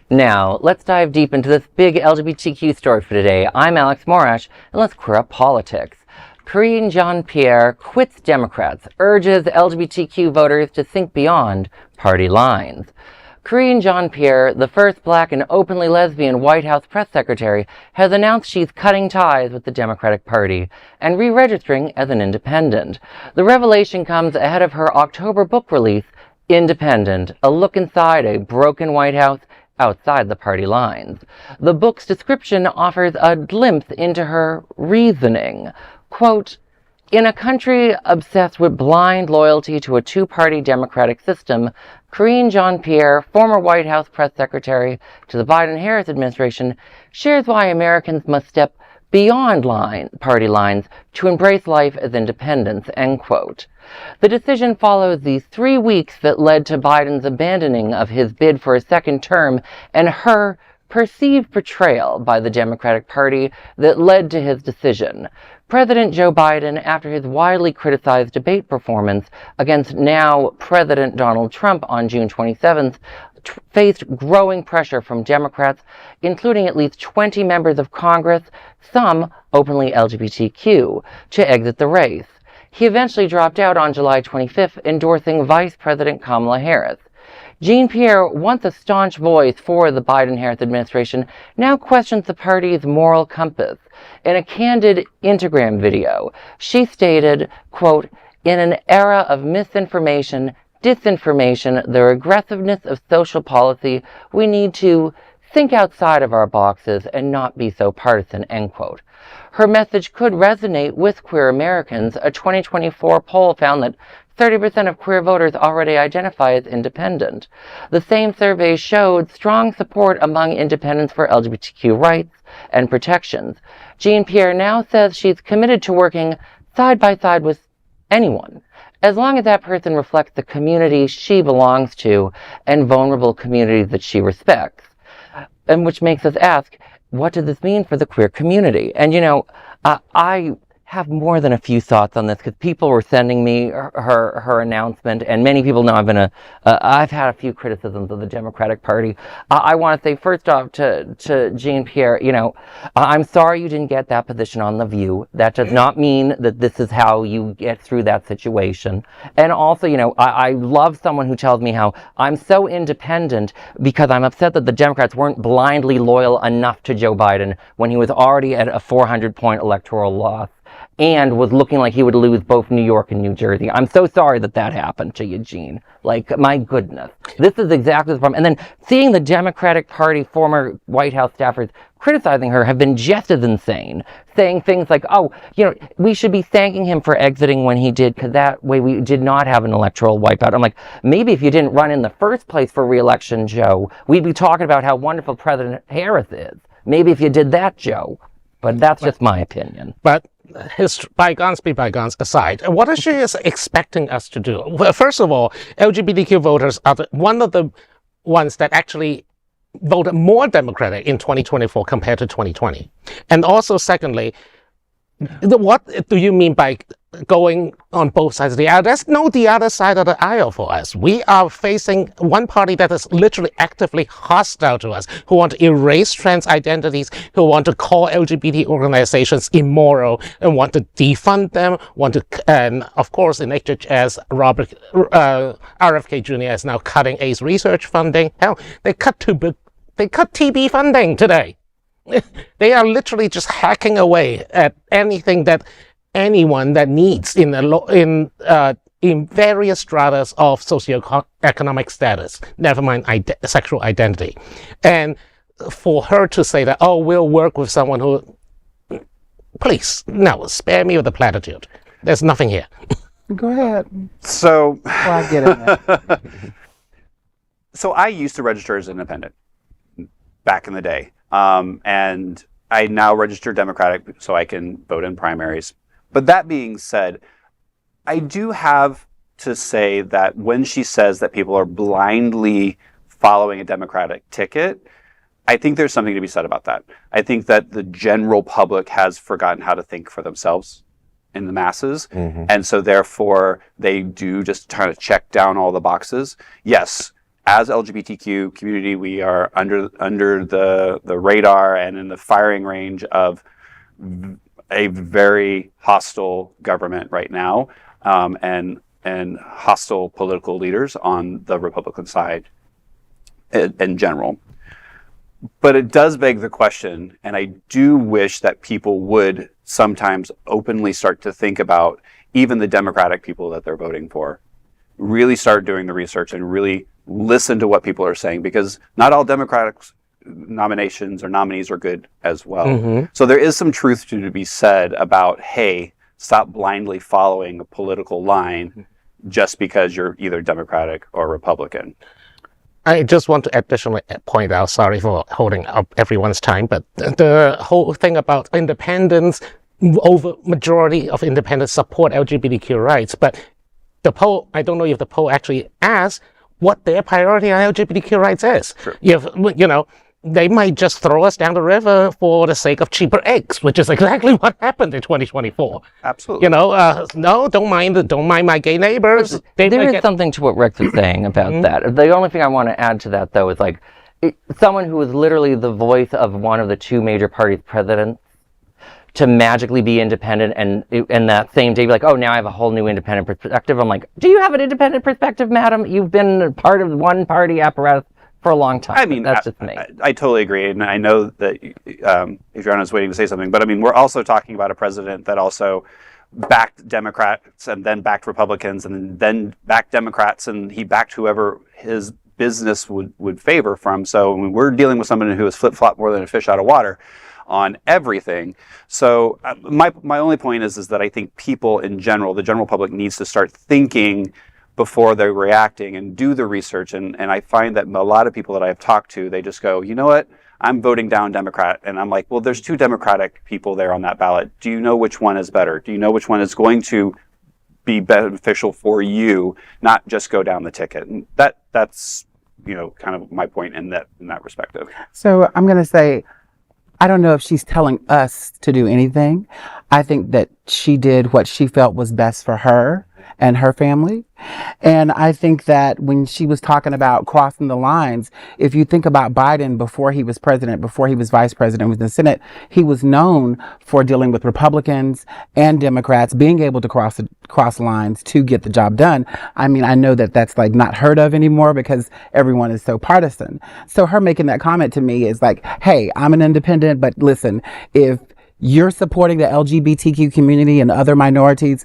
Now, let's dive deep into this big LGBTQ story for today. I'm Alex Morash, and let's queer up politics. Karine Jean-Pierre quits Democrats, urges LGBTQ voters to think beyond party lines. Karine Jean-Pierre, the first black and openly lesbian White House press secretary, has announced she's cutting ties with the Democratic Party and re-registering as an independent. The revelation comes ahead of her October book release, Independent, a look inside a broken White House outside the party lines. The book's description offers a glimpse into her reasoning. Quote, "In a country obsessed with blind loyalty to a two-party democratic system, Karine Jean-Pierre, former White House press secretary to the Biden-Harris administration, shares why Americans must step beyond party lines to embrace life as independents," end quote. The decision follows the 3 weeks that led to Biden's abandoning of his bid for a second term and her perceived betrayal by the Democratic Party that led to his decision. President Joe Biden, after his widely criticized debate performance against now President Donald Trump on June 27th, faced growing pressure from Democrats, including at least 20 members of Congress, some openly LGBTQ, to exit the race. He eventually dropped out on July 25th, endorsing Vice President Kamala Harris. Jean-Pierre, once a staunch voice for the Biden-Harris administration, now questions the party's moral compass. In a candid Instagram video, she stated, quote, "In an era of misinformation, disinformation, the aggressiveness of social policy, we need to think outside of our boxes and not be so partisan," end quote. Her message could resonate with queer Americans. A 2024 poll found that 30% of queer voters already identify as independent. The same survey showed strong support among independents for LGBTQ rights and protections. Jean-Pierre now says she's committed to working side by side with anyone, as long as that person reflects the community she belongs to and vulnerable communities that she respects. And which makes us ask, what does this mean for the queer community? And I have more than a few thoughts on this because people were sending me her announcement, and many people know I've had a few criticisms of the Democratic Party. I want to say first off to Jean-Pierre, I'm sorry you didn't get that position on The View. That does not mean that this is how you get through that situation. And also, I love someone who tells me how I'm so independent because I'm upset that the Democrats weren't blindly loyal enough to Joe Biden when he was already at a 400-point electoral loss and was looking like he would lose both New York and New Jersey. I'm so sorry that happened to you, Gene. Like, my goodness. This is exactly the problem. And then seeing the Democratic Party former White House staffers criticizing her have been just as insane, saying things like, we should be thanking him for exiting when he did, because that way we did not have an electoral wipeout. I'm like, maybe if you didn't run in the first place for re-election, Joe, we'd be talking about how wonderful President Harris is. Maybe if you did that, Joe. But that's just my opinion. But his bygones be bygones aside, what is she expecting us to do? Well, first of all, LGBTQ voters are one of the ones that actually voted more Democratic in 2024 compared to 2020. And also, secondly, what do you mean by going on both sides of the aisle? There's no the other side of the aisle for us. We are facing one party that is literally actively hostile to us, who want to erase trans identities, who want to call LGBT organizations immoral, and want to defund them, and of course in HHS, RFK Jr. is now cutting AIDS research funding. Hell, they cut TB funding today. They are literally just hacking away at anything that anyone that needs in various stratas of socioeconomic status, never mind sexual identity. And for her to say that, we'll work with someone who, please, no, spare me with the platitude. There's nothing here. Go ahead. So, I get it. So I used to register as independent back in the day. And I now register Democratic so I can vote in primaries. But that being said, I do have to say that when she says that people are blindly following a Democratic ticket, I think there's something to be said about that. I think that the general public has forgotten how to think for themselves in the masses. Mm-hmm. And so therefore, they do just try to check down all the boxes. Yes, as LGBTQ community, we are under the radar and in the firing range of a very hostile government right now, and hostile political leaders on the Republican side in general. But it does beg the question, and I do wish that people would sometimes openly start to think about even the Democratic people that they're voting for. Really start doing the research and really listen to what people are saying, because not all Democratic nominations or nominees are good as well. So there is some truth to be said about, hey, stop blindly following a political line just because you're either Democratic or Republican. I just want to additionally point out, sorry for holding up everyone's time, but the whole thing about independents, over majority of independents support LGBTQ rights, but the poll, I don't know if the poll actually asks what their priority on LGBTQ rights is. Sure. If, you know, they might just throw us down the river for the sake of cheaper eggs, which is exactly what happened in 2024. Absolutely. You know, no, don't mind my gay neighbors. There is something to what Rex was saying about that. The only thing I want to add to that, though, is like someone who was literally the voice of one of the two major parties' presidents to magically be independent and that same day be like, oh, now I have a whole new independent perspective. I'm like, do you have an independent perspective, madam? You've been part of one party apparatus for a long time. I mean, that's just me. I totally agree, and I know that Adriana is waiting to say something, but I mean, we're also talking about a president that also backed Democrats and then backed Republicans and then backed Democrats, and he backed whoever his business would favor from. So I mean, we're dealing with someone who has flip-flopped more than a fish out of water on everything. So my only point is that I think people in general, the general public, needs to start thinking before they're reacting and do the research. And I find that a lot of people that I've talked to, they just go, you know what, I'm voting down Democrat. And I'm like, well, there's two Democratic people there on that ballot. Do you know which one is better? Do you know which one is going to be beneficial for you, not just go down the ticket? And that's, you know, kind of my point in that perspective. So I'm going to say, I don't know if she's telling us to do anything. I think that she did what she felt was best for her and her family. And I think that when she was talking about crossing the lines, if you think about Biden before he was president, before he was vice president, was in the Senate, he was known for dealing with Republicans and Democrats, being able to cross lines to get the job done. I mean, I know that that's like not heard of anymore because everyone is so partisan. So her making that comment to me is like, hey, I'm an independent, but listen, if you're supporting the LGBTQ community and other minorities,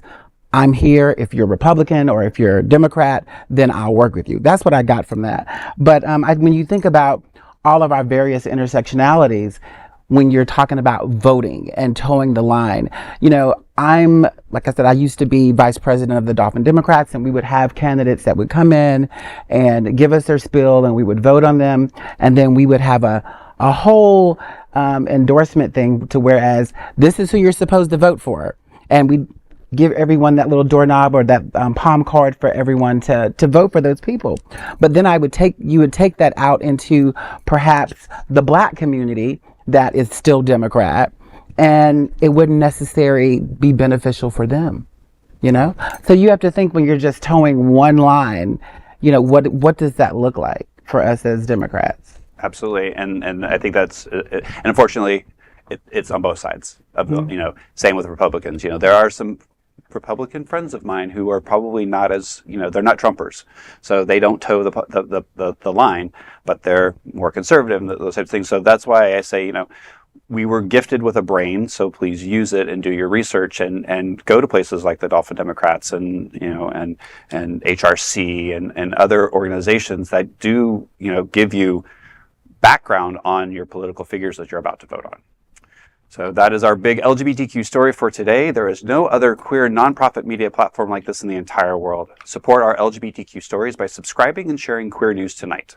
I'm here. If you're Republican or if you're Democrat, then I'll work with you. That's what I got from that. But when you think about all of our various intersectionalities, when you're talking about voting and towing the line, you know, like I said, I used to be vice president of the Dolphin Democrats, and we would have candidates that would come in and give us their spiel, and we would vote on them, and then we would have a whole endorsement thing to whereas this is who you're supposed to vote for, and we give everyone that little doorknob or that palm card for everyone to vote for those people. But then you would take that out into perhaps the black community that is still Democrat, and it wouldn't necessarily be beneficial for them, you know? So you have to think when you're just towing one line, you know, what does that look like for us as Democrats? Absolutely, and I think that's, and unfortunately, it's on both sides. You know, same with Republicans. You know, there are some Republican friends of mine who are probably not as, you know, they're not Trumpers, so they don't toe the line, but they're more conservative and those types of things. So that's why I say, you know, we were gifted with a brain, so please use it and do your research and go to places like the Dolphin Democrats and, you know, and HRC and other organizations that do, you know, give you background on your political figures that you're about to vote on. So that is our big LGBTQ story for today. There is no other queer nonprofit media platform like this in the entire world. Support our LGBTQ stories by subscribing and sharing Queer News Tonight.